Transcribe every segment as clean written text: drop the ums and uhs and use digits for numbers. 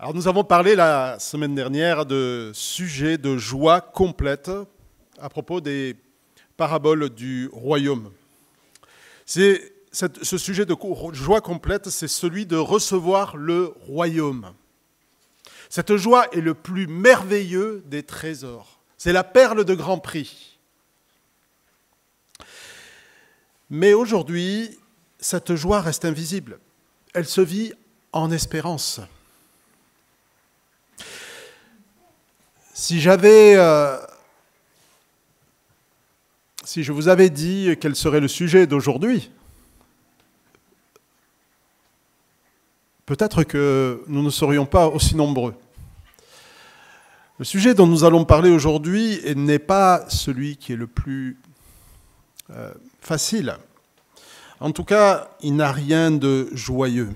Alors nous avons parlé la semaine dernière de sujets de joie complète à propos des paraboles du royaume. Ce sujet de joie complète, c'est celui de recevoir le royaume. Cette joie est le plus merveilleux des trésors. C'est la perle de grand prix. Mais aujourd'hui, cette joie reste invisible. Elle se vit en espérance. Si je vous avais dit quel serait le sujet d'aujourd'hui, peut-être que nous ne serions pas aussi nombreux. Le sujet dont nous allons parler aujourd'hui n'est pas celui qui est le plus facile. En tout cas, il n'a rien de joyeux.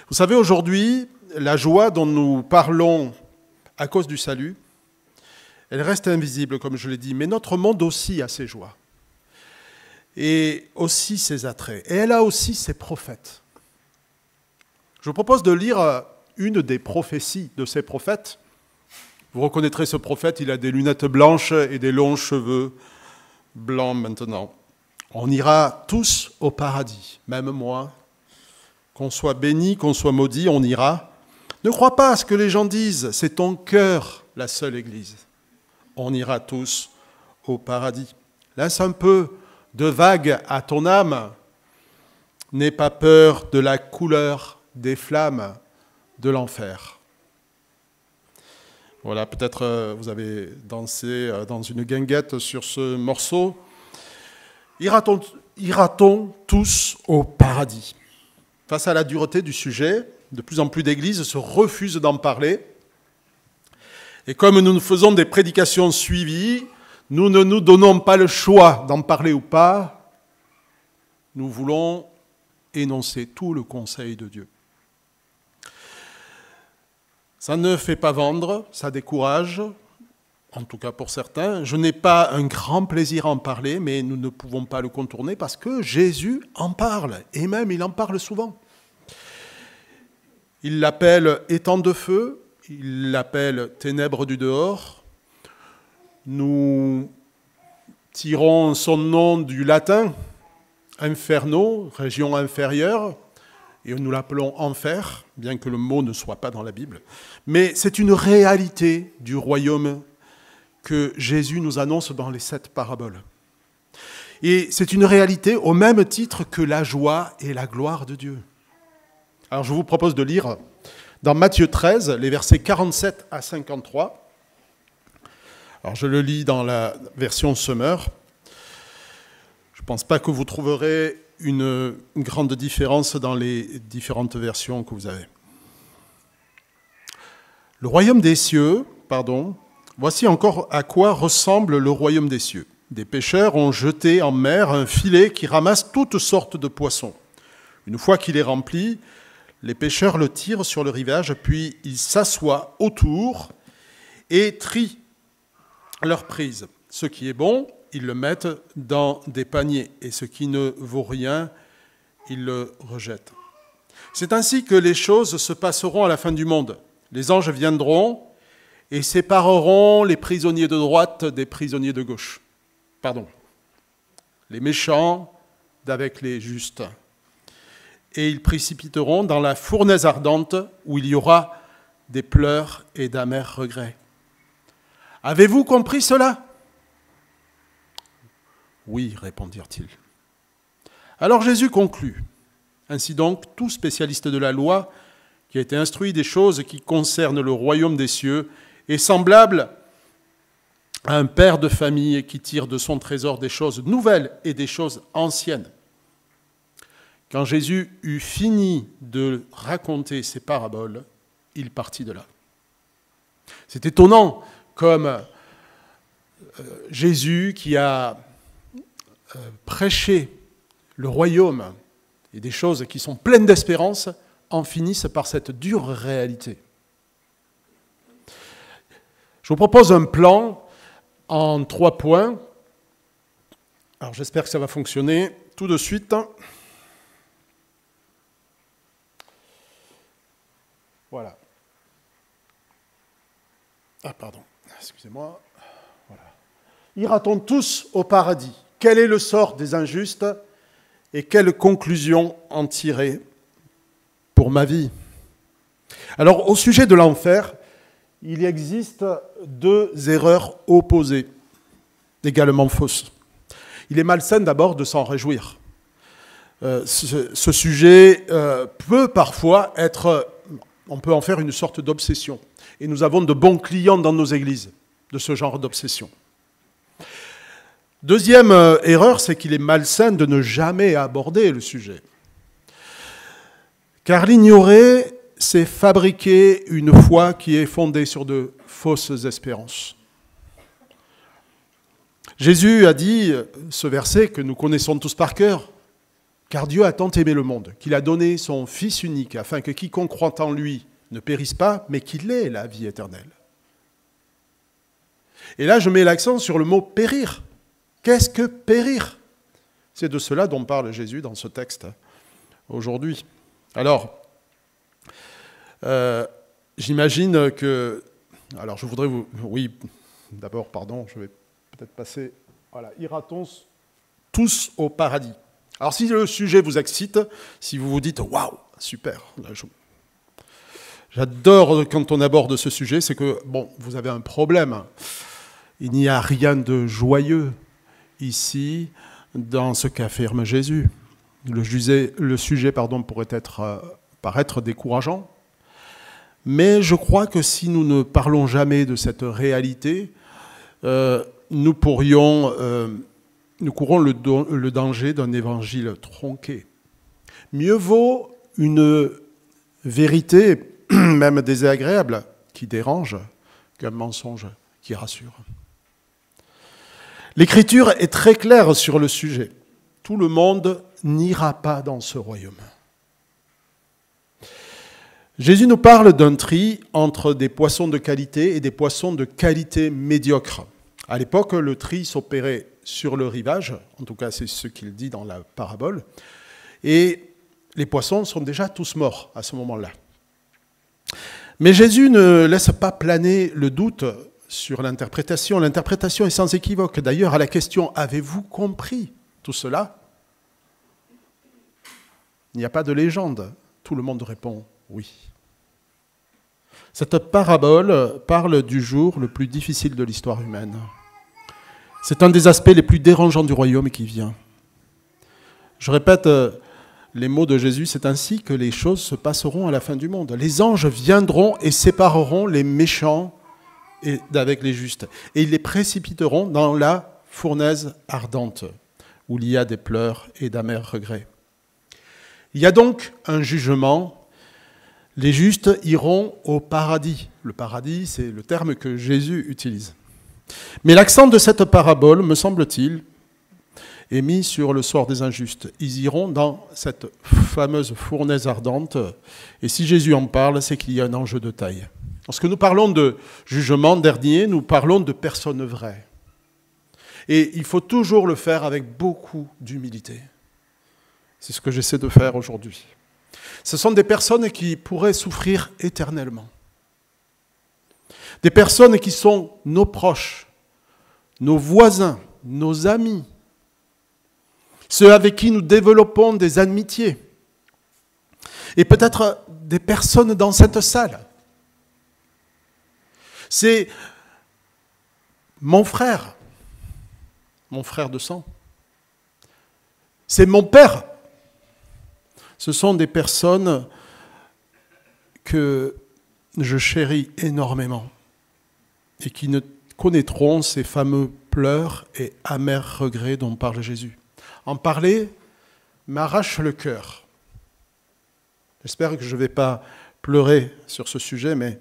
Vous savez, aujourd'hui, la joie dont nous parlons à cause du salut, elle reste invisible, comme je l'ai dit, mais notre monde aussi a ses joies, et aussi ses attraits, et elle a aussi ses prophètes. Je vous propose de lire une des prophéties de ces prophètes. Vous reconnaîtrez ce prophète, il a des lunettes blanches et des longs cheveux blancs maintenant. On ira tous au paradis, même moi. Qu'on soit béni, qu'on soit maudit, on ira. Ne crois pas à ce que les gens disent, c'est ton cœur, la seule Église. On ira tous au paradis. Laisse un peu de vague à ton âme. N'aie pas peur de la couleur des flammes de l'enfer. Voilà, peut-être vous avez dansé dans une guinguette sur ce morceau. Ira-t-on tous au paradis ? Face à la dureté du sujet, de plus en plus d'églises se refusent d'en parler. Et comme nous faisons des prédications suivies, nous ne nous donnons pas le choix d'en parler ou pas. Nous voulons énoncer tout le conseil de Dieu. Ça ne fait pas vendre, ça décourage, en tout cas pour certains. Je n'ai pas un grand plaisir à en parler, mais nous ne pouvons pas le contourner parce que Jésus en parle, et même il en parle souvent. Il l'appelle étang de feu, il l'appelle ténèbres du dehors. Nous tirons son nom du latin, inferno, région inférieure, et nous l'appelons enfer, bien que le mot ne soit pas dans la Bible. Mais c'est une réalité du royaume que Jésus nous annonce dans les 7 paraboles. Et c'est une réalité au même titre que la joie et la gloire de Dieu. Alors je vous propose de lire dans Matthieu 13, les versets 47 à 53. Alors je le lis dans la version Semeur. Je ne pense pas que vous trouverez une grande différence dans les différentes versions que vous avez. Le royaume des cieux, voici encore à quoi ressemble le royaume des cieux. Des pêcheurs ont jeté en mer un filet qui ramasse toutes sortes de poissons. Une fois qu'il est rempli, les pêcheurs le tirent sur le rivage, puis ils s'assoient autour et trient leur prise. Ce qui est bon, ils le mettent dans des paniers, et ce qui ne vaut rien, ils le rejettent. C'est ainsi que les choses se passeront à la fin du monde. Les anges viendront et sépareront les prisonniers de droite des prisonniers de gauche. Les méchants d'avec les justes. Et ils précipiteront dans la fournaise ardente où il y aura des pleurs et d'amers regrets. Avez-vous compris cela ? Oui, répondirent-ils. Alors Jésus conclut. Ainsi donc, tout spécialiste de la loi qui a été instruit des choses qui concernent le royaume des cieux est semblable à un père de famille qui tire de son trésor des choses nouvelles et des choses anciennes. Quand Jésus eut fini de raconter ces paraboles, il partit de là. C'est étonnant comme Jésus qui a prêché le royaume et des choses qui sont pleines d'espérance en finissent par cette dure réalité. Je vous propose un plan en 3 points. Alors j'espère que ça va fonctionner tout de suite. Voilà. Ah, pardon, excusez-moi. Voilà. Ira-t-on tous au paradis? Quel est le sort des injustes et quelle conclusion en tirer pour ma vie? Alors, au sujet de l'enfer, il existe deux erreurs opposées, également fausses. Il est malsain d'abord de s'en réjouir. Ce sujet peut parfois être, on peut en faire une sorte d'obsession. Et nous avons de bons clients dans nos églises de ce genre d'obsession. Deuxième erreur, c'est qu'il est malsain de ne jamais aborder le sujet. Car l'ignorer, c'est fabriquer une foi qui est fondée sur de fausses espérances. Jésus a dit ce verset que nous connaissons tous par cœur, « Car Dieu a tant aimé le monde, qu'il a donné son Fils unique, afin que quiconque croit en lui ne périsse pas, mais qu'il ait la vie éternelle. » Et là, je mets l'accent sur le mot « périr ». Qu'est-ce que périr? C'est de cela dont parle Jésus dans ce texte aujourd'hui. Alors, j'imagine que... Alors, je voudrais vous... Oui, d'abord, pardon, je vais peut-être passer... Voilà, ira-t-on tous au paradis? Alors, si le sujet vous excite, si vous vous dites « Waouh, super !» J'adore quand on aborde ce sujet, c'est que, bon, vous avez un problème. Il n'y a rien de joyeux ici dans ce qu'affirme Jésus. Le sujet pourrait paraître décourageant, mais je crois que si nous ne parlons jamais de cette réalité, nous courons le danger d'un évangile tronqué. Mieux vaut une vérité, même désagréable, qui dérange, qu'un mensonge qui rassure. L'Écriture est très claire sur le sujet. Tout le monde n'ira pas dans ce royaume. Jésus nous parle d'un tri entre des poissons de qualité et des poissons de qualité médiocre. À l'époque, le tri s'opérait sur le rivage, en tout cas c'est ce qu'il dit dans la parabole, et les poissons sont déjà tous morts à ce moment-là. Mais Jésus ne laisse pas planer le doute sur l'interprétation. L'interprétation est sans équivoque. D'ailleurs, à la question « Avez-vous compris tout cela ?», il n'y a pas de légende. Tout le monde répond « Oui ». Cette parabole parle du jour le plus difficile de l'histoire humaine. C'est un des aspects les plus dérangeants du royaume qui vient. Je répète les mots de Jésus, c'est ainsi que les choses se passeront à la fin du monde. Les anges viendront et sépareront les méchants avec les justes, et ils les précipiteront dans la fournaise ardente, où il y a des pleurs et d'amers regrets. Il y a donc un jugement. Les justes iront au paradis. Le paradis, c'est le terme que Jésus utilise. Mais l'accent de cette parabole, me semble-t-il, est mis sur le sort des injustes. Ils iront dans cette fameuse fournaise ardente, et si Jésus en parle, c'est qu'il y a un enjeu de taille. Lorsque nous parlons de jugement dernier, nous parlons de personnes vraies. Et il faut toujours le faire avec beaucoup d'humilité. C'est ce que j'essaie de faire aujourd'hui. Ce sont des personnes qui pourraient souffrir éternellement. Des personnes qui sont nos proches, nos voisins, nos amis, ceux avec qui nous développons des amitiés. Et peut-être des personnes dans cette salle. C'est mon frère de sang. C'est mon père. Ce sont des personnes que je chéris énormément et qui ne connaîtront ces fameux pleurs et amers regrets dont parle Jésus. En parler m'arrache le cœur. J'espère que je ne vais pas pleurer sur ce sujet, mais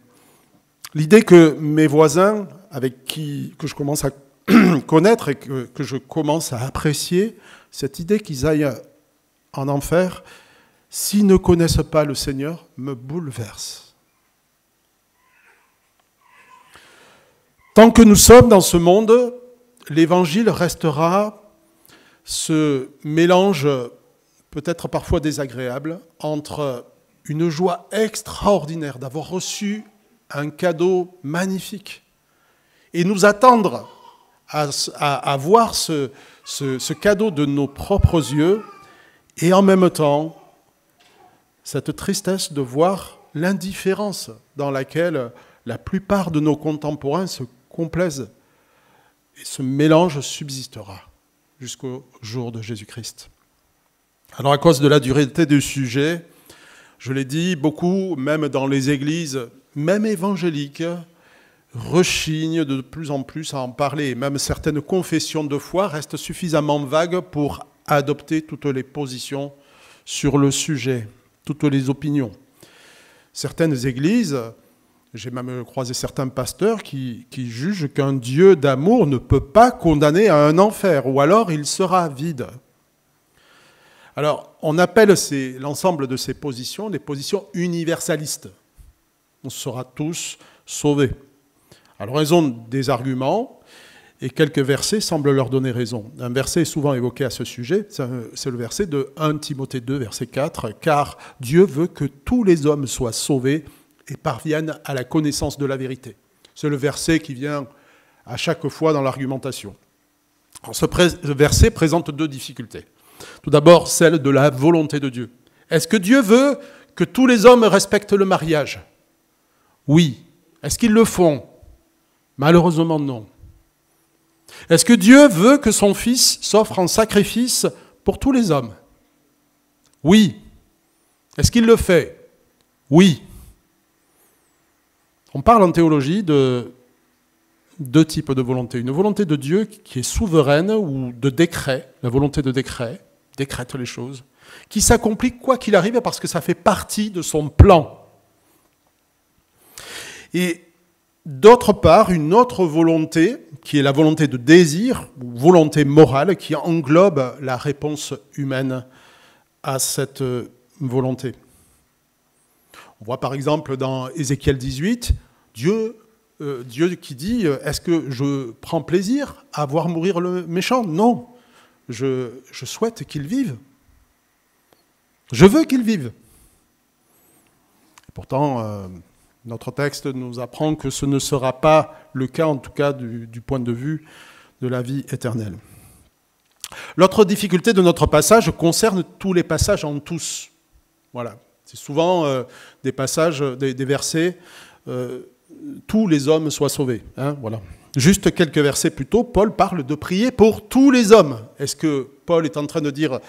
l'idée que mes voisins, que je commence à connaître et que je commence à apprécier, cette idée qu'ils aillent en enfer, s'ils ne connaissent pas le Seigneur, me bouleverse. Tant que nous sommes dans ce monde, l'Évangile restera ce mélange peut-être parfois désagréable entre une joie extraordinaire d'avoir reçu un cadeau magnifique, et nous attendre à voir ce cadeau de nos propres yeux, et en même temps, cette tristesse de voir l'indifférence dans laquelle la plupart de nos contemporains se complaisent, et ce mélange subsistera jusqu'au jour de Jésus-Christ. Alors à cause de la dureté du sujet, je l'ai dit, beaucoup, même dans les églises, même évangéliques, rechignent de plus en plus à en parler. Même certaines confessions de foi restent suffisamment vagues pour adopter toutes les positions sur le sujet, toutes les opinions. Certaines églises, j'ai même croisé certains pasteurs qui jugent qu'un Dieu d'amour ne peut pas condamner à un enfer, ou alors il sera vide. Alors, on appelle l'ensemble de ces positions des positions universalistes. On sera tous sauvés. Alors, elles ont des arguments, et quelques versets semblent leur donner raison. Un verset est souvent évoqué à ce sujet, c'est le verset de 1 Timothée 2, verset 4, « Car Dieu veut que tous les hommes soient sauvés et parviennent à la connaissance de la vérité. » C'est le verset qui vient à chaque fois dans l'argumentation. Alors, ce verset présente deux difficultés. Tout d'abord, celle de la volonté de Dieu. Est-ce que Dieu veut que tous les hommes respectent le mariage? Oui. Est-ce qu'ils le font? Malheureusement, non. Est-ce que Dieu veut que son Fils s'offre en sacrifice pour tous les hommes? Oui. Est-ce qu'il le fait? Oui. On parle en théologie de deux types de volonté. Une volonté de Dieu qui est souveraine ou de décret, la volonté de décret, décrète les choses, qui s'accomplit quoi qu'il arrive parce que ça fait partie de son plan. Et d'autre part, une autre volonté, qui est la volonté de désir, ou volonté morale, qui englobe la réponse humaine à cette volonté. On voit par exemple dans Ézéchiel 18, Dieu qui dit « Est-ce que je prends plaisir à voir mourir le méchant? Non, je souhaite qu'il vive. Je veux qu'il vive. » Pourtant, notre texte nous apprend que ce ne sera pas le cas, en tout cas du point de vue de la vie éternelle. L'autre difficulté de notre passage concerne tous les passages en tous. Voilà. C'est souvent des passages, des versets, tous les hommes soient sauvés. Hein, voilà. Juste quelques versets plus tôt, Paul parle de prier pour tous les hommes. Est-ce que Paul est en train de dire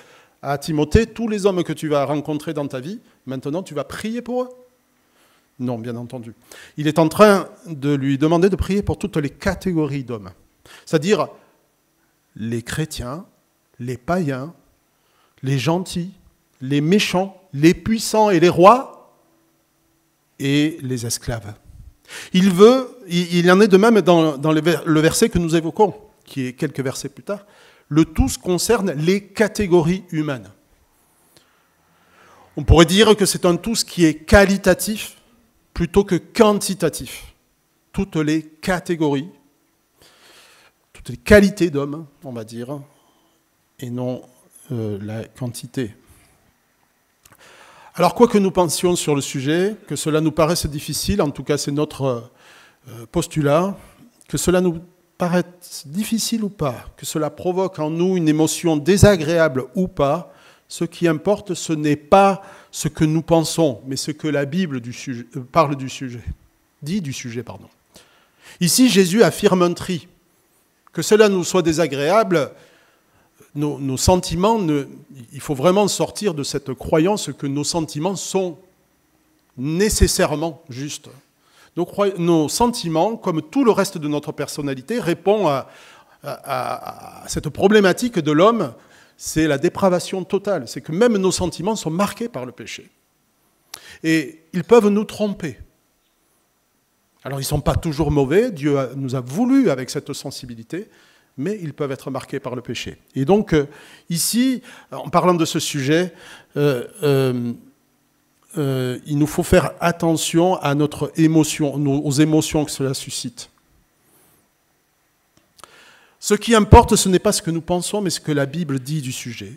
à Timothée, tous les hommes que tu vas rencontrer dans ta vie, maintenant tu vas prier pour eux? Non, bien entendu. Il est en train de lui demander de prier pour toutes les catégories d'hommes. C'est-à-dire les chrétiens, les païens, les gentils, les méchants, les puissants et les rois, et les esclaves. Il y en est de même dans le verset que nous évoquons, qui est quelques versets plus tard. Le tous concerne les catégories humaines. On pourrait dire que c'est un tous qui est qualitatif plutôt que quantitatif. Toutes les catégories, toutes les qualités d'hommes, on va dire, et non la quantité. Alors, quoi que nous pensions sur le sujet, que cela nous paraisse difficile, en tout cas c'est notre postulat, que cela nous paraisse difficile ou pas, que cela provoque en nous une émotion désagréable ou pas, ce qui importe, ce n'est pas ce que nous pensons, mais ce que la Bible parle du sujet, dit du sujet, pardon. Ici, Jésus affirme un tri. Que cela nous soit désagréable, nos sentiments, il faut vraiment sortir de cette croyance que nos sentiments sont nécessairement justes. Nos sentiments, comme tout le reste de notre personnalité, répondent à cette problématique de l'homme, c'est la dépravation totale. C'est que même nos sentiments sont marqués par le péché. Et ils peuvent nous tromper. Alors ils ne sont pas toujours mauvais, Dieu nous a voulu avec cette sensibilité, mais ils peuvent être marqués par le péché. Et donc, ici, en parlant de ce sujet, il nous faut faire attention à notre émotion, aux émotions que cela suscite. Ce qui importe, ce n'est pas ce que nous pensons, mais ce que la Bible dit du sujet.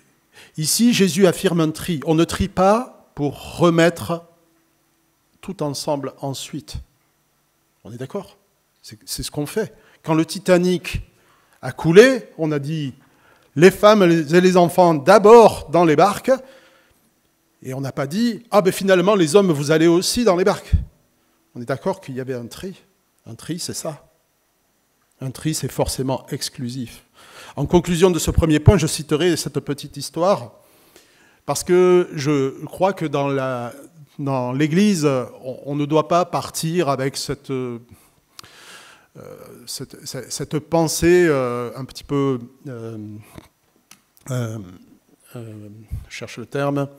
Ici, Jésus affirme un tri. On ne trie pas pour remettre tout ensemble ensuite. On est d'accord? C'est ce qu'on fait. Quand le Titanic a coulé, on a dit les femmes et les enfants d'abord dans les barques, et on n'a pas dit « Ah ben finalement, les hommes, vous allez aussi dans les barques ». On est d'accord qu'il y avait un tri. Un tri, c'est ça. Un tri, c'est forcément exclusif. En conclusion de ce premier point, je citerai cette petite histoire, parce que je crois que dans l'Église, on ne doit pas partir avec cette pensée un petit peu... je cherche le terme...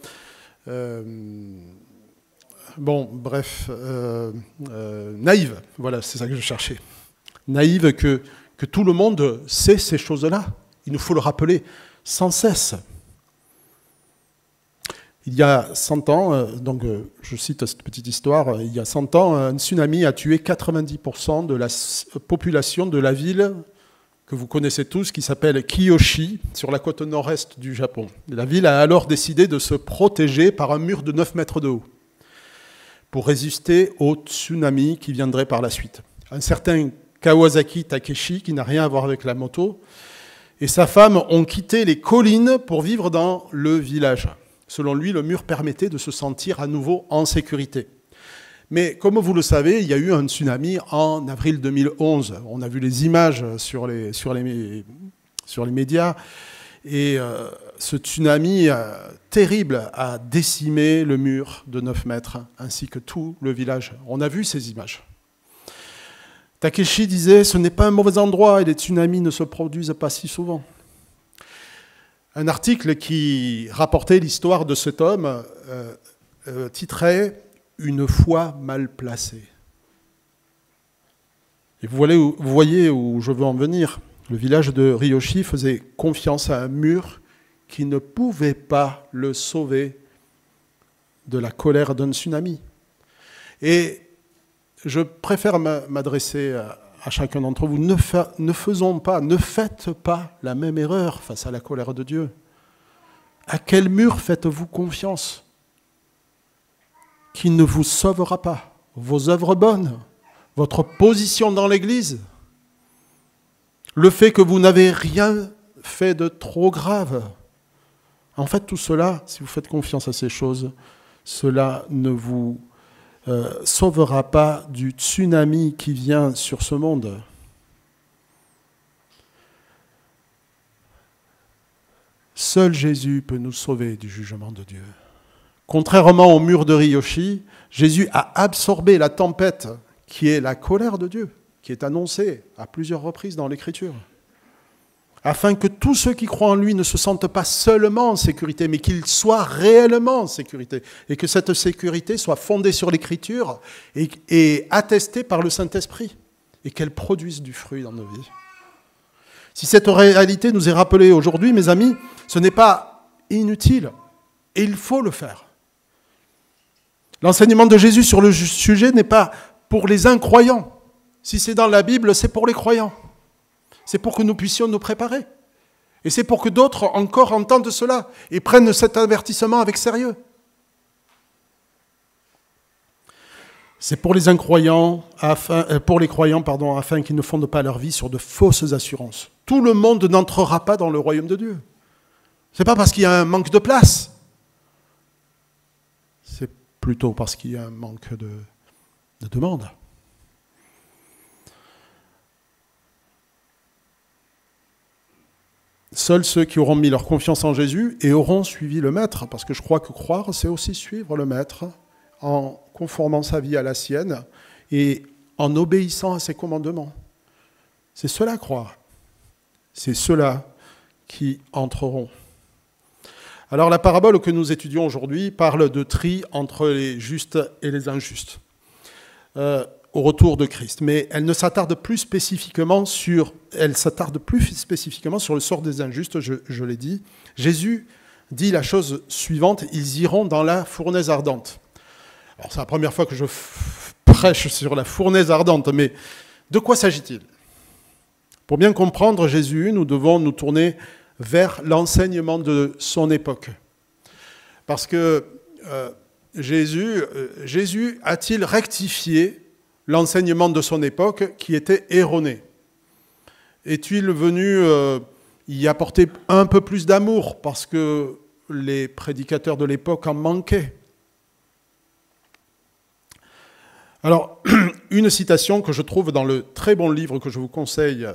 naïve, voilà, c'est ça que je cherchais. Naïve que tout le monde sait ces choses-là. Il nous faut le rappeler sans cesse. Il y a 100 ans, je cite cette petite histoire, il y a 100 ans, un tsunami a tué 90% de la population de la ville que vous connaissez tous, qui s'appelle Kiyoshi, sur la côte nord-est du Japon. La ville a alors décidé de se protéger par un mur de 9 mètres de haut, pour résister au tsunami qui viendrait par la suite. Un certain Kawasaki Takeshi, qui n'a rien à voir avec la moto, et sa femme ont quitté les collines pour vivre dans le village. Selon lui, le mur permettait de se sentir à nouveau en sécurité. Mais comme vous le savez, il y a eu un tsunami en avril 2011. On a vu les images sur les médias. Et ce tsunami terrible a décimé le mur de 9 mètres, ainsi que tout le village. On a vu ces images. Takeshi disait « Ce n'est pas un mauvais endroit et les tsunamis ne se produisent pas si souvent ». Un article qui rapportait l'histoire de cet homme titrait « Une foi mal placée ». Et vous voyez où je veux en venir. Le village de Ryoshi faisait confiance à un mur qui ne pouvait pas le sauver de la colère d'un tsunami. Et je préfère m'adresser à chacun d'entre vous. Ne faites pas la même erreur face à la colère de Dieu. À quel mur faites-vous confiance qui ne vous sauvera pas? Vos œuvres bonnes, votre position dans l'Église, le fait que vous n'avez rien fait de trop grave. En fait, tout cela, si vous faites confiance à ces choses, cela ne vous sauvera pas du tsunami qui vient sur ce monde. Seul Jésus peut nous sauver du jugement de Dieu. Contrairement au mur de Ryoshi, Jésus a absorbé la tempête qui est la colère de Dieu, qui est annoncée à plusieurs reprises dans l'Écriture, afin que tous ceux qui croient en lui ne se sentent pas seulement en sécurité, mais qu'ils soient réellement en sécurité, et que cette sécurité soit fondée sur l'Écriture et attestée par le Saint-Esprit, et qu'elle produise du fruit dans nos vies. Si cette réalité nous est rappelée aujourd'hui, mes amis, ce n'est pas inutile, et il faut le faire. L'enseignement de Jésus sur le sujet n'est pas pour les incroyants. Si c'est dans la Bible, c'est pour les croyants. C'est pour que nous puissions nous préparer. Et c'est pour que d'autres encore entendent cela et prennent cet avertissement avec sérieux. C'est pour les incroyants, afin qu'ils ne fondent pas leur vie sur de fausses assurances. Tout le monde n'entrera pas dans le royaume de Dieu. Ce n'est pas parce qu'il y a un manque de place. C'est plutôt parce qu'il y a un manque de demande. Seuls ceux qui auront mis leur confiance en Jésus et auront suivi le Maître, parce que je crois que croire, c'est aussi suivre le Maître en conformant sa vie à la sienne et en obéissant à ses commandements. C'est cela croire. C'est ceux-là qui entreront. Alors la parabole que nous étudions aujourd'hui parle de tri entre les justes et les injustes au retour de Christ. Mais elle s'attarde plus spécifiquement sur le sort des injustes, je l'ai dit. Jésus dit la chose suivante, ils iront dans la fournaise ardente. Alors c'est la première fois que je prêche sur la fournaise ardente, mais de quoi s'agit-il? Pour bien comprendre Jésus, nous devons nous tourner vers l'enseignement de son époque. Parce que Jésus a-t-il rectifié l'enseignement de son époque qui était erroné? Est-il venu y apporter un peu plus d'amour parce que les prédicateurs de l'époque en manquaient? Alors, une citation que je trouve dans le très bon livre que je vous conseille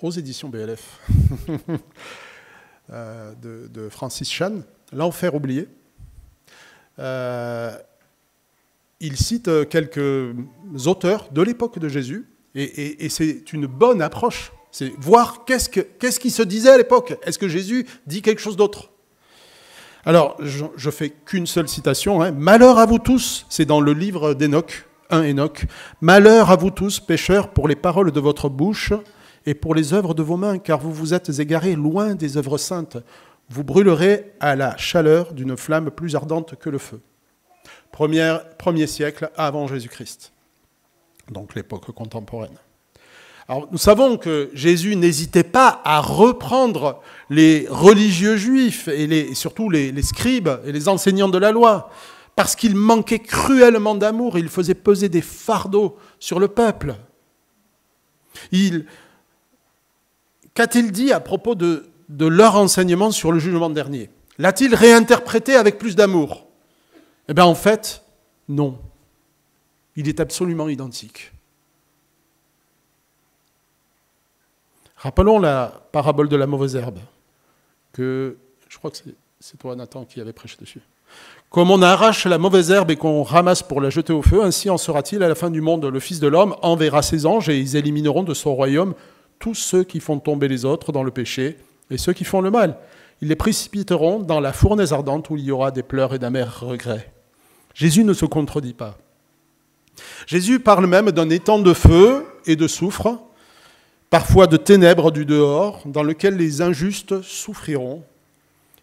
aux éditions BLF de Francis Chan, L'enfer oublié. Il cite quelques auteurs de l'époque de Jésus, et c'est une bonne approche. C'est voir qu'est-ce qui se disait à l'époque. Est-ce que Jésus dit quelque chose d'autre? Alors, je fais qu'une seule citation. Hein. Malheur à vous tous, c'est dans le livre d'Hénoch, 1 Hénoch. Malheur à vous tous, pécheurs, pour les paroles de votre bouche et pour les œuvres de vos mains, car vous vous êtes égarés loin des œuvres saintes. Vous brûlerez à la chaleur d'une flamme plus ardente que le feu. Premier siècle avant Jésus-Christ, donc l'époque contemporaine. Alors, nous savons que Jésus n'hésitait pas à reprendre les religieux juifs et surtout les scribes et les enseignants de la loi, parce qu'il manquait cruellement d'amour, il faisait peser des fardeaux sur le peuple. Qu'a-t-il dit à propos de leur enseignement sur le jugement dernier? L'a-t-il réinterprété avec plus d'amour? Eh bien, en fait, non. Il est absolument identique. Rappelons la parabole de la mauvaise herbe, que je crois que c'est toi, Nathan, qui avait prêché dessus. Comme on arrache la mauvaise herbe et qu'on ramasse pour la jeter au feu, ainsi en sera-t-il à la fin du monde. Le Fils de l'homme enverra ses anges et ils élimineront de son royaume tous ceux qui font tomber les autres dans le péché et ceux qui font le mal. Ils les précipiteront dans la fournaise ardente où il y aura des pleurs et d'amers regrets. Jésus ne se contredit pas. Jésus parle même d'un étang de feu et de soufre, parfois de ténèbres du dehors, dans lequel les injustes souffriront.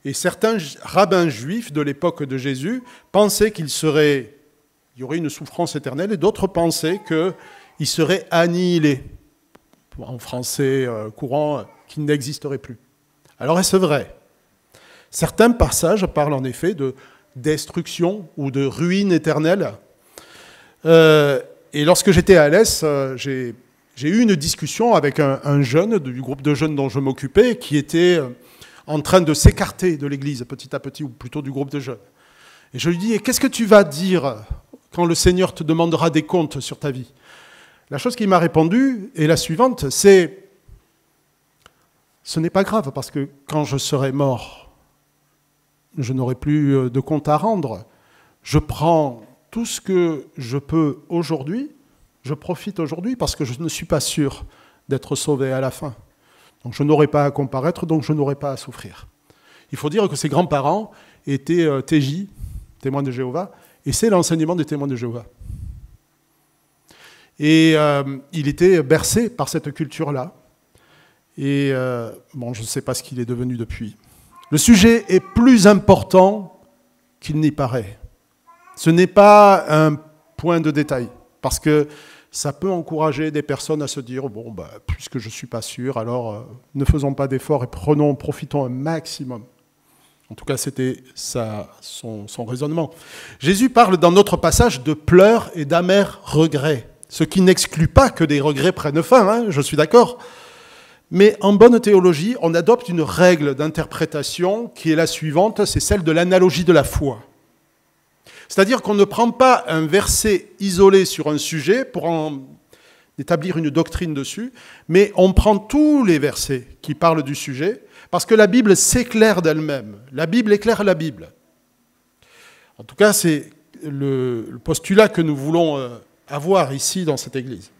Et certains rabbins juifs de l'époque de Jésus pensaient qu'il y aurait une souffrance éternelle, et d'autres pensaient qu'il serait annihilé, en français courant, qu'il n'existerait plus. Alors est-ce vrai? Certains passages parlent en effet de destruction ou de ruine éternelle. Et lorsque j'étais à Alès, j'ai eu une discussion avec un jeune du groupe de jeunes dont je m'occupais qui était en train de s'écarter de l'église petit à petit, ou plutôt du groupe de jeunes. Et je lui dis, qu'est-ce que tu vas dire quand le Seigneur te demandera des comptes sur ta vie? La chose qu'il m'a répondu est la suivante, c'est « Ce n'est pas grave, parce que quand je serai mort, je n'aurai plus de compte à rendre. Je prends tout ce que je peux aujourd'hui, je profite aujourd'hui parce que je ne suis pas sûr d'être sauvé à la fin. Donc je n'aurai pas à comparaître, donc je n'aurai pas à souffrir. » Il faut dire que ses grands-parents étaient TJ, témoins de Jéhovah, et c'est l'enseignement des témoins de Jéhovah. Et il était bercé par cette culture-là. Et bon, je ne sais pas ce qu'il est devenu depuis. Le sujet est plus important qu'il n'y paraît. Ce n'est pas un point de détail, parce que ça peut encourager des personnes à se dire « Bon, puisque je ne suis pas sûr, alors ne faisons pas d'efforts et profitons un maximum. » En tout cas, c'était son raisonnement. Jésus parle dans notre passage de pleurs et d'amers regrets, ce qui n'exclut pas que des regrets prennent fin, hein, je suis d'accord. Mais en bonne théologie, on adopte une règle d'interprétation qui est la suivante, c'est celle de l'analogie de la foi. C'est-à-dire qu'on ne prend pas un verset isolé sur un sujet pour en établir une doctrine dessus, mais on prend tous les versets qui parlent du sujet, parce que la Bible s'éclaire d'elle-même. La Bible éclaire la Bible. En tout cas, c'est le postulat que nous voulons avoir ici dans cette église.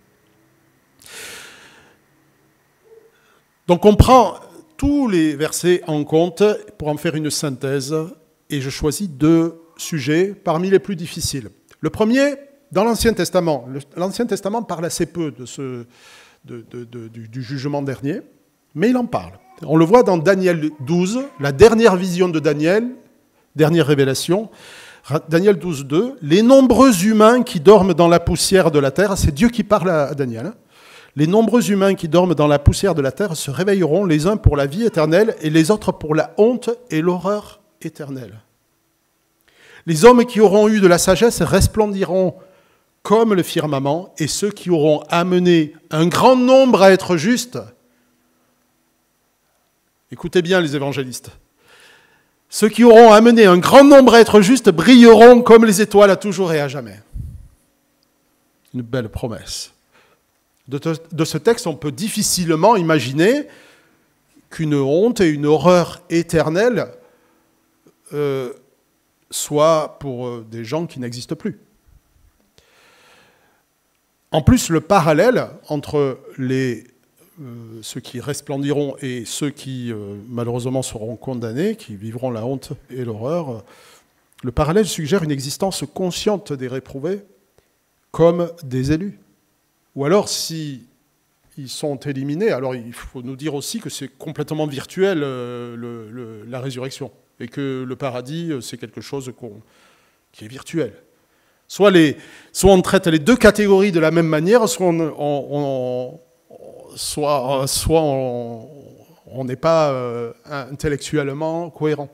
Donc on prend tous les versets en compte pour en faire une synthèse, et je choisis 2 sujets parmi les plus difficiles. Le premier, dans l'Ancien Testament. L'Ancien Testament parle assez peu du jugement dernier, mais il en parle. On le voit dans Daniel 12, la dernière vision de Daniel, dernière révélation. Daniel 12, 2, les nombreux humains qui dorment dans la poussière de la terre, c'est Dieu qui parle à Daniel, hein. Les nombreux humains qui dorment dans la poussière de la terre se réveilleront, les uns pour la vie éternelle et les autres pour la honte et l'horreur éternelle. Les hommes qui auront eu de la sagesse resplendiront comme le firmament, et ceux qui auront amené un grand nombre à être justes. Écoutez bien les évangélistes. Ceux qui auront amené un grand nombre à être justes brilleront comme les étoiles à toujours et à jamais. Une belle promesse. De ce texte, on peut difficilement imaginer qu'une honte et une horreur éternelle soient pour des gens qui n'existent plus. En plus, le parallèle entre ceux qui resplendiront et ceux qui, malheureusement, seront condamnés, qui vivront la honte et l'horreur, le parallèle suggère une existence consciente des réprouvés comme des élus. Ou alors, si ils sont éliminés, alors il faut nous dire aussi que c'est complètement virtuel, la résurrection, et que le paradis, c'est quelque chose qui est virtuel. Soit on traite les deux catégories de la même manière, soit on n'est pas intellectuellement cohérent.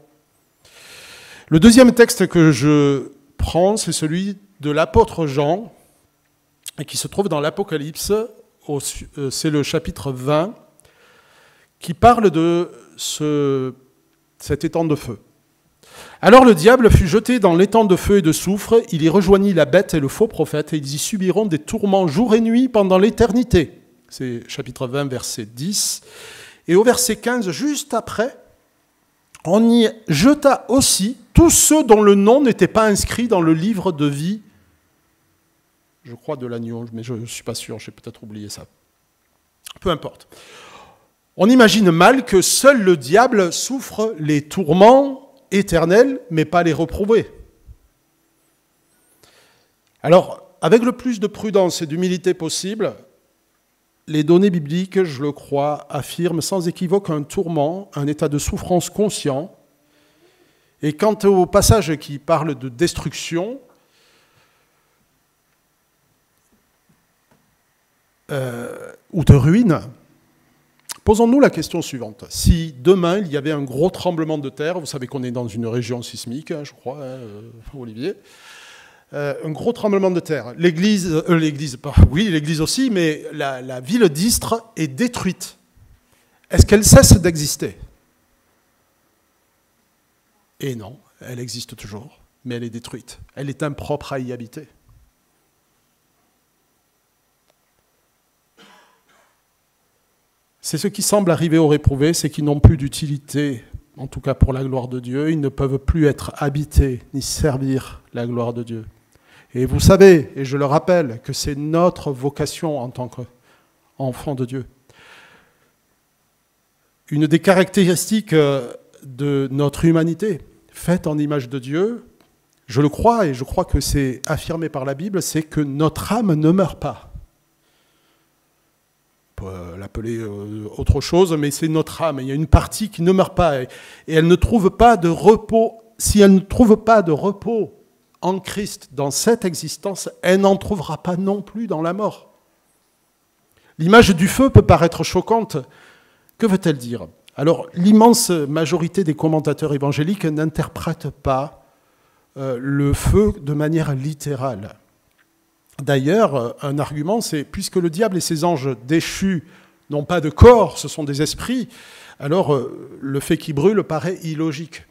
Le deuxième texte que je prends, c'est celui de l'apôtre Jean, et qui se trouve dans l'Apocalypse, c'est le chapitre 20, qui parle de cet étang de feu. Alors le diable fut jeté dans l'étang de feu et de soufre, il y rejoignit la bête et le faux prophète, et ils y subiront des tourments jour et nuit pendant l'éternité. C'est chapitre 20, verset 10. Et au verset 15, juste après, on y jeta aussi tous ceux dont le nom n'était pas inscrit dans le livre de vie, je crois de l'agneau, mais je ne suis pas sûr, j'ai peut-être oublié ça. Peu importe. On imagine mal que seul le diable souffre les tourments éternels, mais pas les reprouvés. Alors, avec le plus de prudence et d'humilité possible, les données bibliques, je le crois, affirment sans équivoque un tourment, un état de souffrance conscient. Et quant au passage qui parle de destruction, ou de ruine, posons-nous la question suivante. Si demain, il y avait un gros tremblement de terre, vous savez qu'on est dans une région sismique, je crois, Olivier, un gros tremblement de terre. L'église aussi, mais la ville d'Istres est détruite. Est-ce qu'elle cesse d'exister? Et non, elle existe toujours, mais elle est détruite. Elle est impropre à y habiter. C'est ce qui semble arriver aux réprouvés, c'est qu'ils n'ont plus d'utilité, en tout cas pour la gloire de Dieu. Ils ne peuvent plus être habités ni servir la gloire de Dieu. Et vous savez, et je le rappelle, que c'est notre vocation en tant qu'enfant de Dieu. Une des caractéristiques de notre humanité, faite en image de Dieu, je le crois, et je crois que c'est affirmé par la Bible, c'est que notre âme ne meurt pas. On peut l'appeler autre chose, mais c'est notre âme. Il y a une partie qui ne meurt pas, et elle ne trouve pas de repos. Si elle ne trouve pas de repos en Christ dans cette existence, elle n'en trouvera pas non plus dans la mort. L'image du feu peut paraître choquante. Que veut-elle dire? Alors, l'immense majorité des commentateurs évangéliques n'interprètent pas le feu de manière littérale. D'ailleurs, un argument, c'est puisque le diable et ses anges déchus n'ont pas de corps, ce sont des esprits, alors le fait qu'ils brûlent paraît illogique.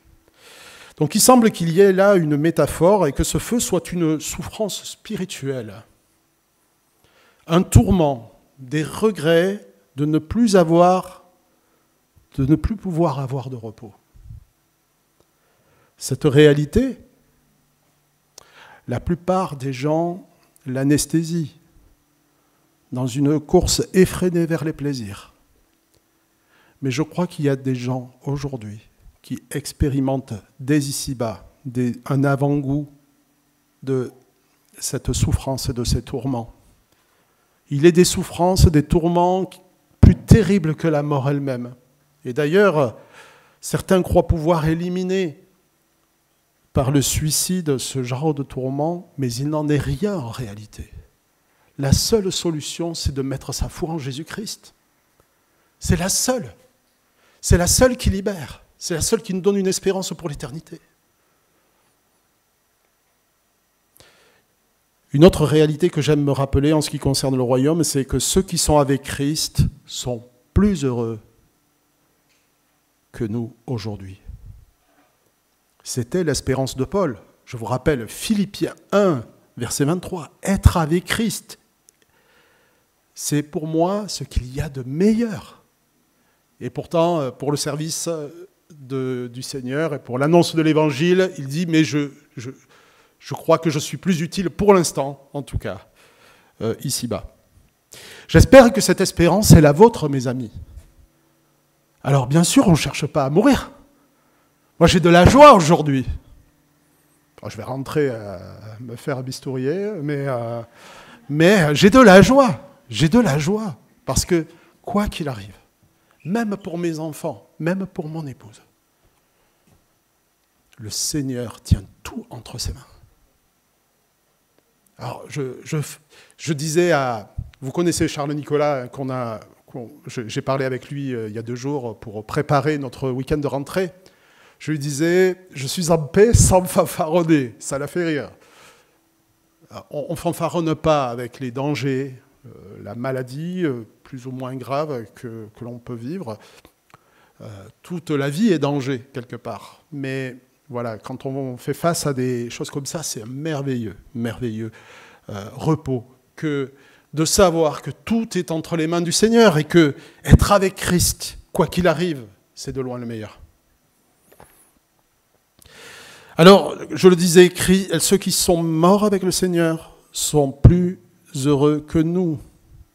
Donc il semble qu'il y ait là une métaphore et que ce feu soit une souffrance spirituelle, un tourment, des regrets de ne plus pouvoir avoir de repos. Cette réalité, la plupart des gens l'anesthésie dans une course effrénée vers les plaisirs. Mais je crois qu'il y a des gens aujourd'hui qui expérimentent dès ici-bas un avant-goût de cette souffrance et de ces tourments. Il est des souffrances, des tourments plus terribles que la mort elle-même. Et d'ailleurs, certains croient pouvoir éliminer par le suicide ce genre de tourment, mais il n'en est rien en réalité. La seule solution, c'est de mettre sa foi en Jésus-Christ. C'est la seule. C'est la seule qui libère. C'est la seule qui nous donne une espérance pour l'éternité. Une autre réalité que j'aime me rappeler en ce qui concerne le royaume, c'est que ceux qui sont avec Christ sont plus heureux que nous aujourd'hui. C'était l'espérance de Paul. Je vous rappelle, Philippiens 1, verset 23, « Être avec Christ, c'est pour moi ce qu'il y a de meilleur. » Et pourtant, pour le service du Seigneur et pour l'annonce de l'Évangile, il dit « Mais je crois que je suis plus utile pour l'instant, en tout cas, ici-bas. » J'espère que cette espérance est la vôtre, mes amis. Alors, bien sûr, on ne cherche pas à mourir. Moi, j'ai de la joie aujourd'hui. Je vais rentrer me faire bistourier, mais j'ai de la joie. J'ai de la joie. Parce que, quoi qu'il arrive, même pour mes enfants, même pour mon épouse, le Seigneur tient tout entre ses mains. Alors, je disais à... Vous connaissez Charles Nicolas, j'ai parlé avec lui il y a 2 jours pour préparer notre week-end de rentrée. Je lui disais, je suis en paix sans fanfaronner. Ça l'a fait rire. On ne fanfaronne pas avec les dangers, la maladie plus ou moins grave que l'on peut vivre. Toute la vie est danger, quelque part. Mais voilà, quand on fait face à des choses comme ça, c'est un merveilleux repos que de savoir que tout est entre les mains du Seigneur et que être avec Christ, quoi qu'il arrive, c'est de loin le meilleur. Alors, je le disais, ceux qui sont morts avec le Seigneur sont plus heureux que nous.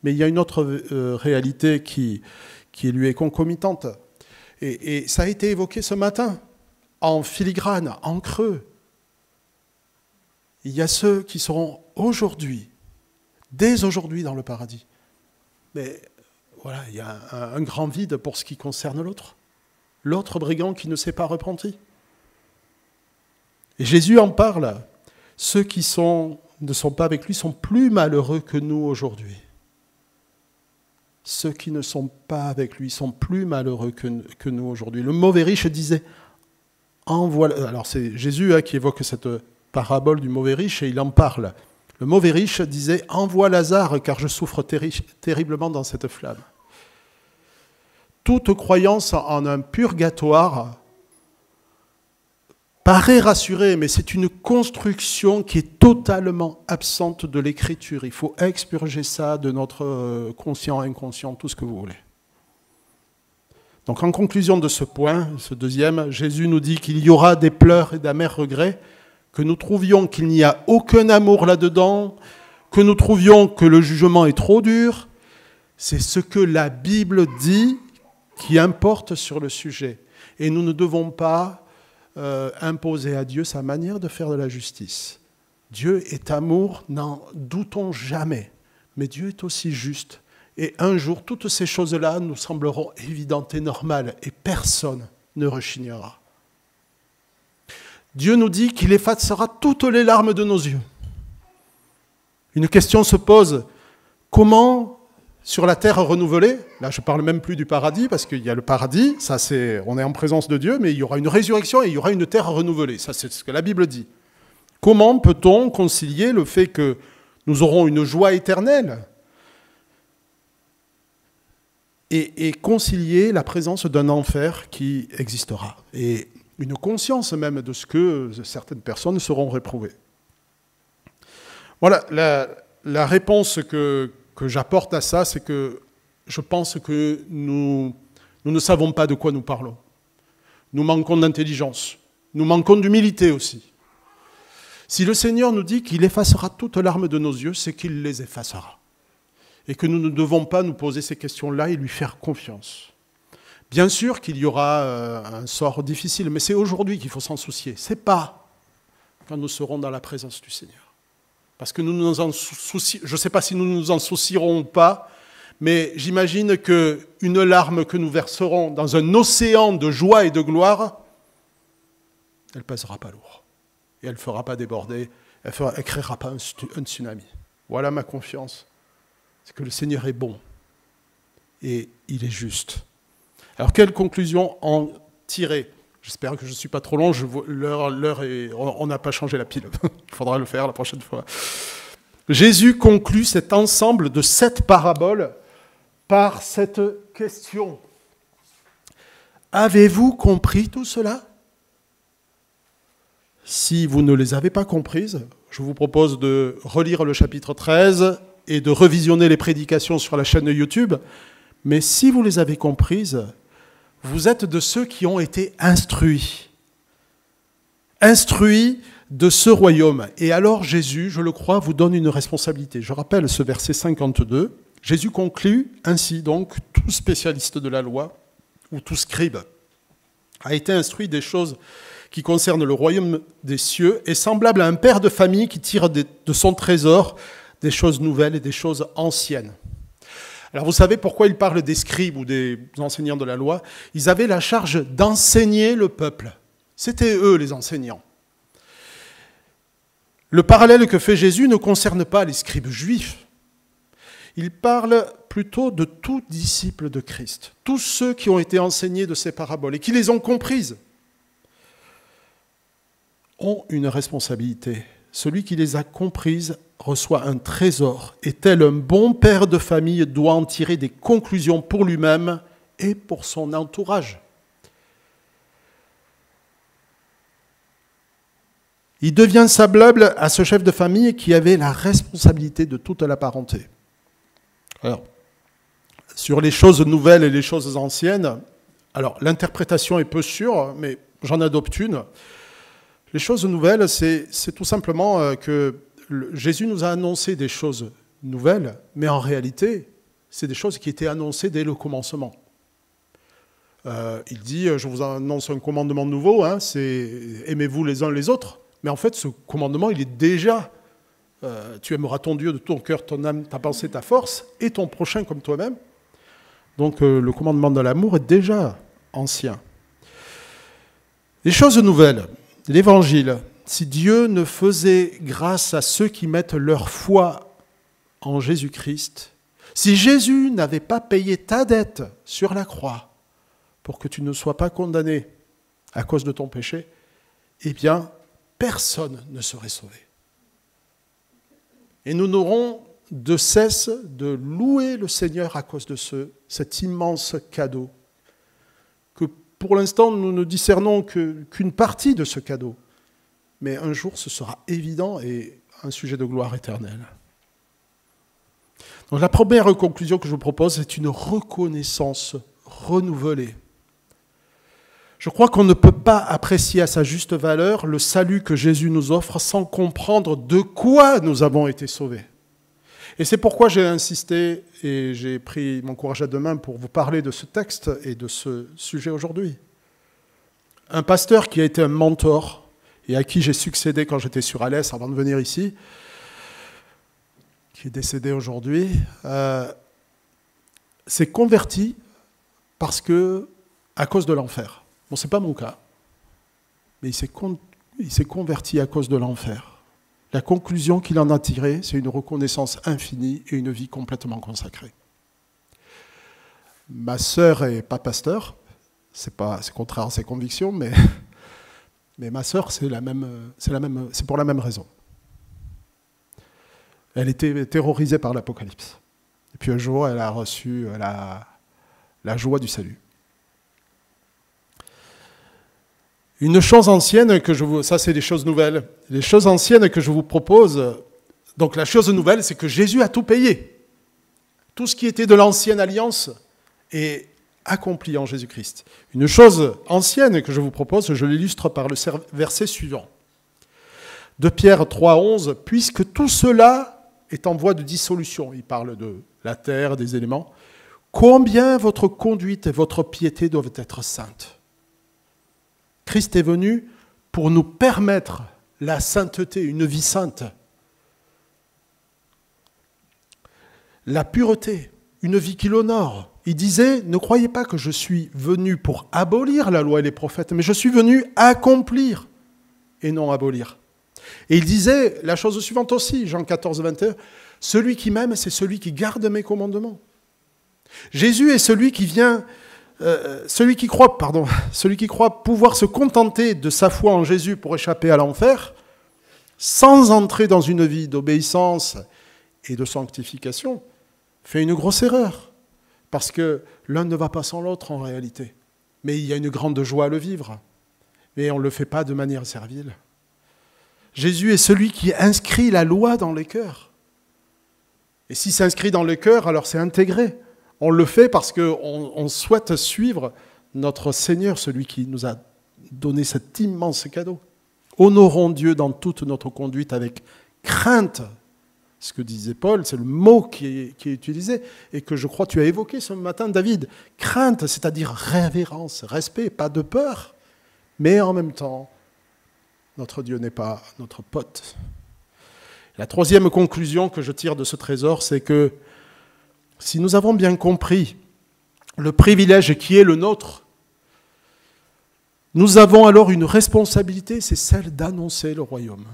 Mais il y a une autre réalité qui lui est concomitante. Et ça a été évoqué ce matin, en filigrane, en creux. Il y a ceux qui seront aujourd'hui, dès aujourd'hui dans le paradis. Mais voilà, il y a un grand vide pour ce qui concerne l'autre. L'autre brigand qui ne s'est pas repenti. Et Jésus en parle. Ceux qui ne sont pas avec lui sont plus malheureux que nous aujourd'hui. Ceux qui ne sont pas avec lui sont plus malheureux que nous aujourd'hui. Le mauvais riche disait, alors c'est Jésus qui évoque cette parabole du mauvais riche et il en parle. Le mauvais riche disait, envoie Lazare car je souffre terriblement dans cette flamme. Toute croyance en un purgatoire paraît rassurée, mais c'est une construction qui est totalement absente de l'Écriture. Il faut expurger ça de notre conscient, inconscient, tout ce que vous voulez. Donc en conclusion de ce point, ce deuxième, Jésus nous dit qu'il y aura des pleurs et d'amers regrets, que nous trouvions qu'il n'y a aucun amour là-dedans, que nous trouvions que le jugement est trop dur. C'est ce que la Bible dit qui importe sur le sujet. Et nous ne devons pas imposer à Dieu sa manière de faire de la justice. Dieu est amour, n'en doutons jamais. Mais Dieu est aussi juste. Et un jour, toutes ces choses-là nous sembleront évidentes et normales, et personne ne rechignera. Dieu nous dit qu'il effacera toutes les larmes de nos yeux. Une question se pose, comment, sur la terre renouvelée, là je ne parle même plus du paradis, parce qu'il y a le paradis, on est en présence de Dieu, mais il y aura une résurrection et il y aura une terre renouvelée. Ça, c'est ce que la Bible dit. Comment peut-on concilier le fait que nous aurons une joie éternelle et concilier la présence d'un enfer qui existera et une conscience même de ce que certaines personnes seront réprouvées. Voilà, la réponse que j'apporte à ça, c'est que je pense que nous ne savons pas de quoi nous parlons. Nous manquons d'intelligence, nous manquons d'humilité aussi. Si le Seigneur nous dit qu'il effacera toutes larmes de nos yeux, c'est qu'il les effacera. Et que nous ne devons pas nous poser ces questions-là et lui faire confiance. Bien sûr qu'il y aura un sort difficile, mais c'est aujourd'hui qu'il faut s'en soucier. Ce n'est pas quand nous serons dans la présence du Seigneur. Parce que nous nous en soucions, je ne sais pas si nous nous en soucierons ou pas, mais j'imagine qu'une larme que nous verserons dans un océan de joie et de gloire, elle ne pèsera pas lourd. Et elle ne fera pas déborder, elle ne créera pas un tsunami. Voilà ma confiance. C'est que le Seigneur est bon et il est juste. Alors, quelle conclusion en tirer ? J'espère que je ne suis pas trop long, l'heure est... On n'a pas changé la pile, il faudra le faire la prochaine fois. Jésus conclut cet ensemble de 7 paraboles par cette question. Avez-vous compris tout cela? Si vous ne les avez pas comprises, je vous propose de relire le chapitre 13 et de revisionner les prédications sur la chaîne YouTube. Mais si vous les avez comprises, vous êtes de ceux qui ont été instruits de ce royaume. Et alors Jésus, je le crois, vous donne une responsabilité. Je rappelle ce verset 52. Jésus conclut ainsi donc, tout spécialiste de la loi ou tout scribe a été instruit des choses qui concernent le royaume des cieux est semblable à un père de famille qui tire de son trésor des choses nouvelles et des choses anciennes. Alors vous savez pourquoi il parle des scribes ou des enseignants de la loi? Ils avaient la charge d'enseigner le peuple. C'était eux les enseignants. Le parallèle que fait Jésus ne concerne pas les scribes juifs. Il parle plutôt de tout disciple de Christ, tous ceux qui ont été enseignés de ces paraboles et qui les ont comprises ont une responsabilité. Celui qui les a comprises reçoit un trésor et tel un bon père de famille doit en tirer des conclusions pour lui-même et pour son entourage. Il devient semblable à ce chef de famille qui avait la responsabilité de toute la parenté. Alors, sur les choses nouvelles et les choses anciennes, alors l'interprétation est peu sûre, mais j'en adopte une. Les choses nouvelles, c'est tout simplement que Jésus nous a annoncé des choses nouvelles, mais en réalité, c'est des choses qui étaient annoncées dès le commencement. Il dit, je vous annonce un commandement nouveau, hein, c'est aimez-vous les uns les autres. Mais en fait, ce commandement, il est déjà, tu aimeras ton Dieu de ton cœur, ton âme, ta pensée, ta force, et ton prochain comme toi-même. Donc le commandement de l'amour est déjà ancien. Les choses nouvelles, l'Évangile, si Dieu ne faisait grâce à ceux qui mettent leur foi en Jésus-Christ, si Jésus n'avait pas payé ta dette sur la croix pour que tu ne sois pas condamné à cause de ton péché, eh bien, personne ne serait sauvé. Et nous n'aurons de cesse de louer le Seigneur à cause de cet immense cadeau, que pour l'instant nous ne discernons qu'une partie de ce cadeau. Mais un jour ce sera évident et un sujet de gloire éternelle. Donc la première conclusion que je vous propose, c'est une reconnaissance renouvelée. Je crois qu'on ne peut pas apprécier à sa juste valeur le salut que Jésus nous offre sans comprendre de quoi nous avons été sauvés. Et c'est pourquoi j'ai insisté et j'ai pris mon courage à deux mains pour vous parler de ce texte et de ce sujet aujourd'hui. Un pasteur qui a été un mentor et à qui j'ai succédé quand j'étais sur Alès avant de venir ici, qui est décédé aujourd'hui, s'est converti à cause de l'enfer. Bon, ce n'est pas mon cas, mais il s'est converti à cause de l'enfer. La conclusion qu'il en a tirée, c'est une reconnaissance infinie et une vie complètement consacrée. Ma sœur n'est pas pasteur, c'est contraire à ses convictions, mais ma sœur, c'est pour la même raison. Elle était terrorisée par l'Apocalypse. Et puis un jour, elle a reçu la joie du salut. Une chose ancienne ça c'est des choses nouvelles. Les choses anciennes que je vous propose, donc la chose nouvelle, c'est que Jésus a tout payé. Tout ce qui était de l'ancienne alliance est accompli en Jésus-Christ. Une chose ancienne que je vous propose, je l'illustre par le verset suivant. De Pierre 3,11, puisque tout cela est en voie de dissolution, il parle de la terre, des éléments, combien votre conduite et votre piété doivent être saintes. Christ est venu pour nous permettre la sainteté, une vie sainte. La pureté, une vie qui l'honore. Il disait, ne croyez pas que je suis venu pour abolir la loi et les prophètes, mais je suis venu accomplir et non abolir. Et il disait la chose suivante aussi, Jean 14, 21, celui qui m'aime, c'est celui qui garde mes commandements. Jésus est celui qui vient... celui qui croit pouvoir se contenter de sa foi en Jésus pour échapper à l'enfer, sans entrer dans une vie d'obéissance et de sanctification fait une grosse erreur, parce que l'un ne va pas sans l'autre en réalité. Mais il y a une grande joie à le vivre, mais on ne le fait pas de manière servile. Jésus est celui qui inscrit la loi dans les cœurs. Et si c'est inscrit dans les cœurs, alors c'est intégré. On le fait parce qu'on souhaite suivre notre Seigneur, celui qui nous a donné cet immense cadeau. Honorons Dieu dans toute notre conduite avec crainte. Ce que disait Paul, c'est le mot qui est utilisé et que je crois que tu as évoqué ce matin, David. Crainte, c'est-à-dire révérence, respect, pas de peur, mais en même temps, notre Dieu n'est pas notre pote. La troisième conclusion que je tire de ce trésor, c'est que si nous avons bien compris le privilège qui est le nôtre, nous avons alors une responsabilité, c'est celle d'annoncer le royaume.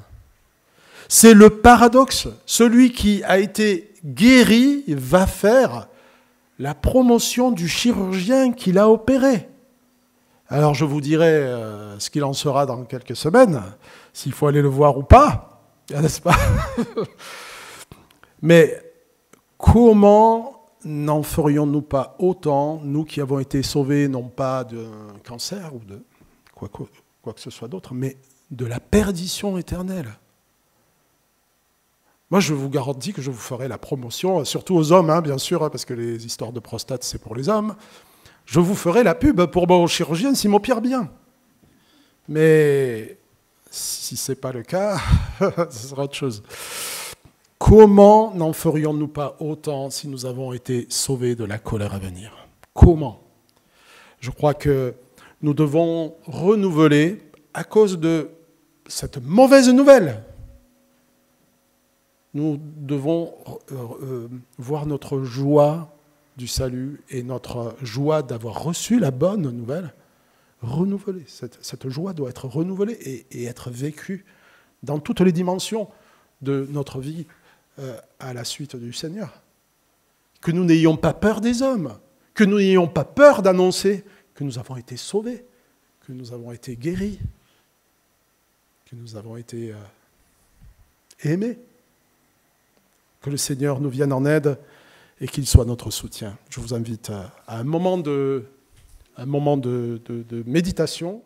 C'est le paradoxe. Celui qui a été guéri va faire la promotion du chirurgien qui l'a opéré. Alors je vous dirai ce qu'il en sera dans quelques semaines, s'il faut aller le voir ou pas, n'est-ce pas? Mais comment n'en ferions-nous pas autant, nous qui avons été sauvés non pas d'un cancer ou de quoi que ce soit d'autre, mais de la perdition éternelle? Moi, je vous garantis que je vous ferai la promotion, surtout aux hommes, bien sûr, parce que les histoires de prostate, c'est pour les hommes. Je vous ferai la pub pour mon chirurgien s'il m'opère bien. Mais si ce n'est pas le cas, ce sera autre chose. Comment n'en ferions-nous pas autant si nous avons été sauvés de la colère à venir? Comment? Je crois que nous devons renouveler à cause de cette mauvaise nouvelle. Nous devons voir notre joie du salut et notre joie d'avoir reçu la bonne nouvelle renouvelée. Cette joie doit être renouvelée et être vécue dans toutes les dimensions de notre vie à la suite du Seigneur. Que nous n'ayons pas peur des hommes, que nous n'ayons pas peur d'annoncer que nous avons été sauvés, que nous avons été guéris, que nous avons été aimés. Que le Seigneur nous vienne en aide et qu'il soit notre soutien. Je vous invite à un moment de méditation.